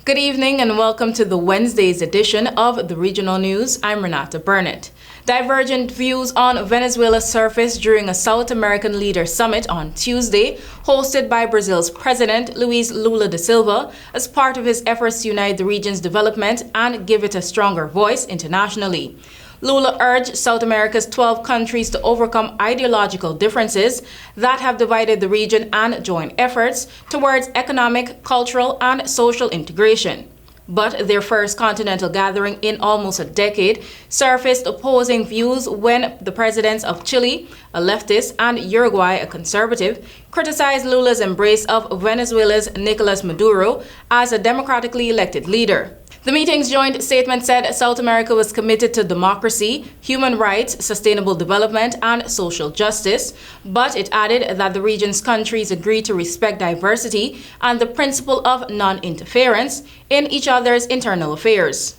Good evening and welcome to the Wednesday's edition of the Regional News. I'm RENATA Burnett. Divergent views on Venezuela surfaced during a South American Leaders Summit on Tuesday, hosted by Brazil's President Luiz Lula da Silva as part of his efforts to unite the region's development and give it a stronger voice internationally. Lula urged South America's 12 countries to overcome ideological differences that have divided the region and join efforts towards economic, cultural, and social integration. But their first continental gathering in almost a decade surfaced opposing views when the presidents of Chile, a leftist, and Uruguay, a conservative, criticized Lula's embrace of Venezuela's Nicolas Maduro as a democratically elected leader. The meeting's joint statement said South America was committed to democracy, human rights, sustainable development, and social justice, but it added that the region's countries agreed to respect diversity and the principle of non-interference in each other's internal affairs.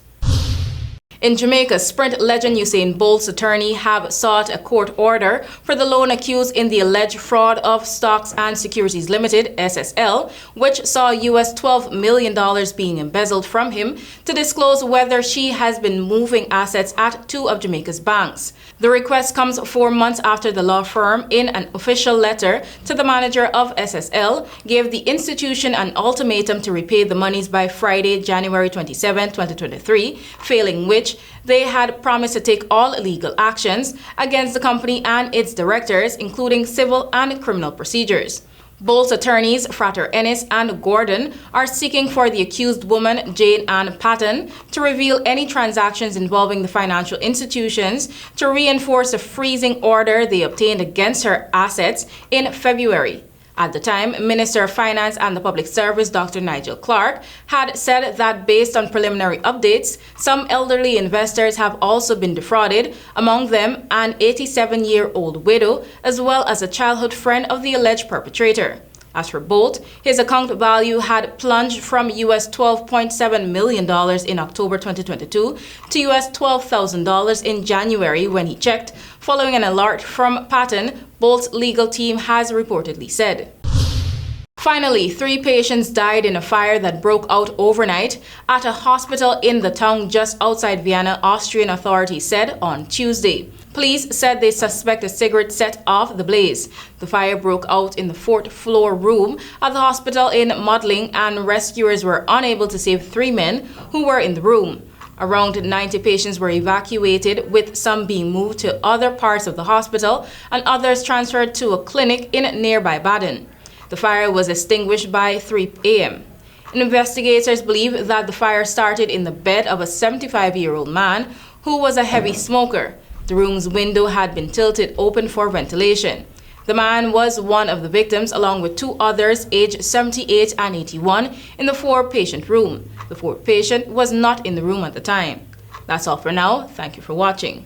In Jamaica, sprint legend Usain Bolt's attorney have sought a court order for the lone accused in the alleged fraud of Stocks and Securities Limited, SSL, which saw US $12 million being embezzled from him, to disclose whether she has been moving assets at two of Jamaica's banks. The request comes 4 months after the law firm, in an official letter to the manager of SSL, gave the institution an ultimatum to repay the monies by Friday, January 27, 2023, failing which they had promised to take all legal actions against the company and its directors, including civil and criminal procedures. Bolt's attorneys, Frater Ennis and Gordon, are seeking for the accused woman, Jane Ann Patton, to reveal any transactions involving the financial institutions to reinforce a freezing order they obtained against her assets in February. At the time, Minister of Finance and the Public Service, Dr. Nigel Clark, had said that based on preliminary updates, some elderly investors have also been defrauded, among them an 87-year-old widow, as well as a childhood friend of the alleged perpetrator. As for Bolt, his account value had plunged from US $12.7 million in October 2022 to US $12,000 in January when he checked, following an alert from Patton, Bolt's legal team has reportedly said. Finally, 3 patients died in a fire that broke out overnight at a hospital in the town just outside Vienna, Austrian authorities said on Tuesday. Police said they suspect a cigarette set off the blaze. The fire broke out in the 4th floor room at the hospital in Modling, and rescuers were unable to save 3 men who were in the room. Around 90 patients were evacuated, with some being moved to other parts of the hospital and others transferred to a clinic in nearby Baden. The fire was extinguished by 3 a.m. Investigators believe that the fire started in the bed of a 75-year-old man who was a heavy smoker. The room's window had been tilted open for ventilation. The man was one of the victims, along with 2 others aged 78 and 81 in the 4-patient room. The 4th patient was not in the room at the time. That's all for now. Thank you for watching.